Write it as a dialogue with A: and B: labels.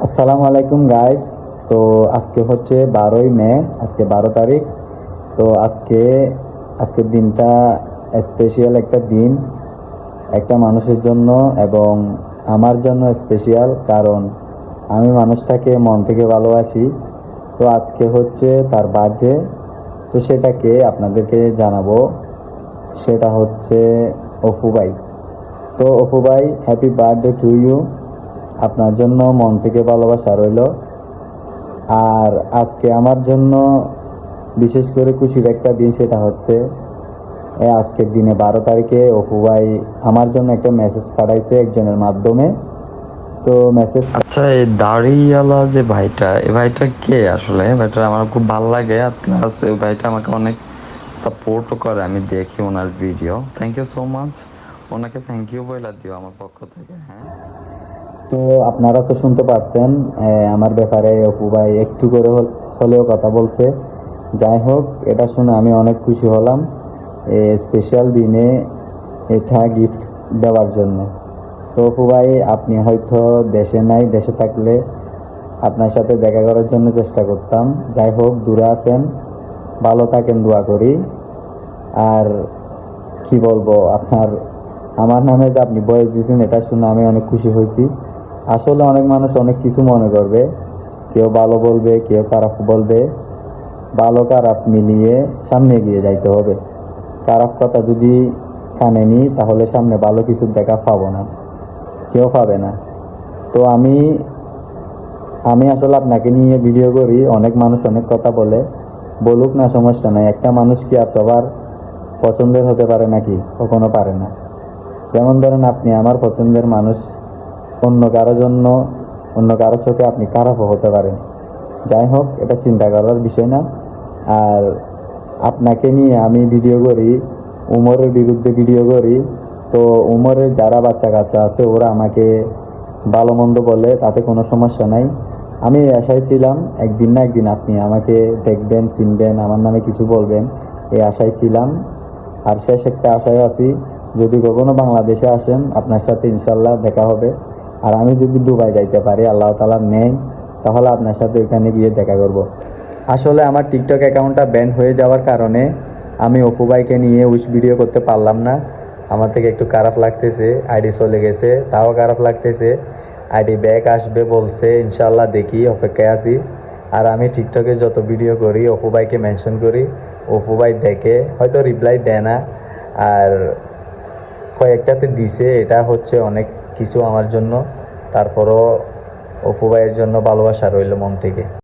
A: আসসালামু আলাইকুম গাইস। তো আজকে হচ্ছে 12ই মে, আজকে 12 তারিখ। তো আজকের দিনটা স্পেশাল একটা দিন একটা মানুষের জন্য, এবং আমার জন্য স্পেশাল, কারণ আমি মানুষটাকে মন থেকে ভালোবাসি। তো আজকে হচ্ছে তার বার্থডে। তো সেটাকে আপনাদেরকে জানাবো, সেটা হচ্ছে অপু ভাই। তো অপু ভাই, হ্যাপি বার্থডে টু ইউ। আপনার জন্য মন থেকে ভালোবাসা রইল। আর আজকে আমার জন্য বিশেষ করে খুশির একটা দিন, সেটা হচ্ছে আজকের দিনে 12 তারিখে অপু ভাই আমার জন্য একটা মেসেজ পাঠাইছে একজনের মাধ্যমে। তো মেসেজ
B: আচ্ছা, এই দাড়িওয়ালা যে ভাইটা, এই ভাইটা কে আসলে? ভাইটা আমার খুব ভালো লাগে, আর প্লাস এই ভাইটা আমাকে অনেক সাপোর্টও করে। আমি দেখি ওনার video. Thank you so much. ওনাকে থ্যাংক ইউ বলে দিও আমার পক্ষ থেকে। হ্যাঁ,
A: তো আপনারা তো শুনতে পারছেন আমার ব্যাপারে অপু ভাই একটু করে হলেও কথা বলছে। যাই হোক, এটা শুনে আমি অনেক খুশি হলাম স্পেশাল দিনে এটা গিফট দেওয়ার জন্য। তো অপু ভাই, আপনি হয়তো দেশে নাই, দেশে থাকলে আপনার সাথে দেখা করার জন্য চেষ্টা করতাম। যাই হোক, দূরে আছেন, ভালো থাকেন, দোয়া করি। আর কি বলবো, আমার নামে যে আপনি বয়স দিয়েছেন, এটা শুনে আমি অনেক খুশি হয়েছি। আসলে অনেক মানুষ অনেক কিছু মনে করবে, কেউ ভালো বলবে, কেউ খারাপ বলবে। ভালো খারাপ মিলিয়ে সামনে এগিয়ে যাইতে হবে। খারাপ কথা যদি কানে নিই, তাহলে সামনে ভালো কিছু দেখা পাবো না, কেউ পাবে না। তো আমি আমি আসলে আপনাকে নিয়ে ভিডিও করি। অনেক মানুষ অনেক কথা বলে, বলুক না, সমস্যা নাই। একটা মানুষ কি আর সবার পছন্দের হতে পারে নাকি? কখনো পারে না। যেমন ধরেন, আপনি আমার পছন্দের মানুষ, অন্য কারো জন্য, অন্য কারো চোখে আপনি খারাপও হতে পারেন। যাই হোক, এটা চিন্তা করার বিষয় না। আর আপনাকে নিয়ে আমি ভিডিও করি, উমরের বিরুদ্ধে ভিডিও করি। তো উমরের যারা বাচ্চা কাচ্চা আছে, ওরা আমাকে ভালো মন্দ বলে, তাতে কোনো সমস্যা নাই। আমি এই আশায় ছিলাম একদিন না একদিন আপনি আমাকে দেখবেন, চিনবেন, আমার নামে কিছু বলবেন, এই আশায় ছিলাম। আর শেষ একটা আশায় আছি, যদি কখনো বাংলাদেশে আসেন, আপনার সাথে ইনশাল্লাহ দেখা হবে। আর আমি যদি দুবাই যাইতে পারি, আল্লাহ তাআলা নেই, তাহলে আপনার সাথে ওখানে গিয়ে দেখা করব। আসলে আমার টিকটক অ্যাকাউন্টটা ব্যান হয়ে যাওয়ার কারণে আমি অপু ভাইকে নিয়ে উইশ ভিডিও করতে পারলাম না। আমার থেকে একটু খারাপ লাগতেছে, আইডি চলে গেছে, তাও খারাপ লাগতেছে। আইডি ব্যাক আসবে বলছে, ইনশাল্লাহ দেখি, অপেক্ষায় আছি। আর আমি টিকটকে যত ভিডিও করি, অপু ভাইকে মেনশন করি, অপু ভাই দেখে, হয়তো রিপ্লাই দেয় না। আর কয়েকটাতে দিছে, এটা হচ্ছে অনেক কিছু আমার জন্য। তারপরও অপু ভাইয়ের জন্য ভালোবাসা রইল মন থেকে।